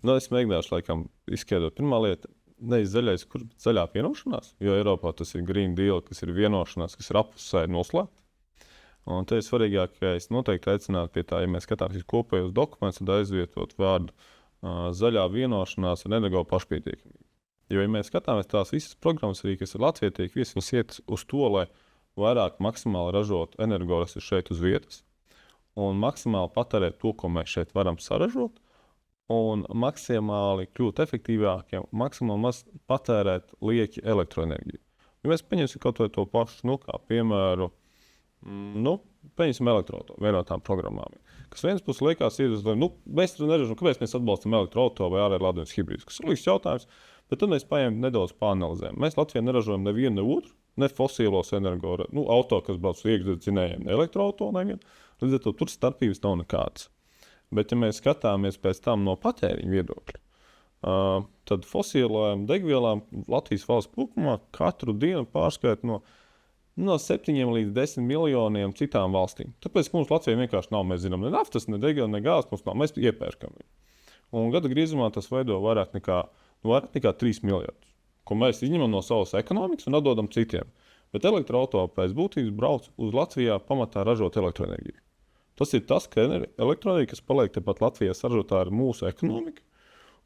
Nu, es mēģināšu, laikam, izskaidrot. Pirmā lieta - nevis zaļais kurs, bet zaļā vienošanās. Jo Eiropā tas ir Green Deal, kas ir vienošanās, kas ir appusē noslēgta. Un te ir svarīgākais noteikti aicināt pie tā, ja mēs skatāmies kopējos dokumentus, tad aizvietot vārdu zaļā vienošanās un energo pašpietiekamība. Jo, ja mēs skatāmies tās visas programmas, arī, kas ir Latvijā, tiek visas iet uz to, lai vairāk maksimāli ražot energoresursus šeit uz vietas un maksimāli patērēt to, ko mēs šeit varam saražot, un maksimāli kļūt efektīvākiem, maksimāli maz patērēt lieki elektroenerģiju. Ja mēs paņemsim kaut vai to pašu, kā piemēru, paņemsim elektroauto, vienu no tām programmām. Kas viens puses liekas, mēs nerežam, kāpēc mēs atbalstam elektroauto vai ārēji lādējums hibrīdus, kas ir liekas jautājums, bet tad mēs paņemam nedaudz pāanalizējam. Mēs Latvijā neražojam nevienu, ne otru, ne fosīlos energo, auto, kas brauc uz iekšzemes, ne elektroauto, nevienu. Līdz ar to tur starpības nav nekādas. Bet, ja mēs skatāmies pēc tam no patēriņa viedokļa, tad fosīlajām degvielām Latvijas valsts kopumā katru dienu pārskaita no 7 līdz 10 miljoniem citām valstīm. Tāpēc, ka mums Latvijā vienkārši nav, mēs zinām, ne naftas, ne degviela, ne gāzes, mums nav, mēs iepērkam. Un gada griezumā tas veido vairāk nekā 3 miljardus, ko mēs izņemam no savas ekonomikas un atdodam citiem. Bet elektroauto pēc būtības brauc uz Latvijā pamatā ražot elektroenerģiju. Tas ir tas, ka elektroenerģija, kas paliek tepat Latvijā saražotā, ir mūsu ekonomika.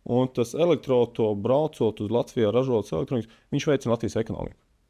Un tas elektroauto braucot uz Latvijā ražotas elektroenerģijas, viņš veicina Latvijas ekonomiku.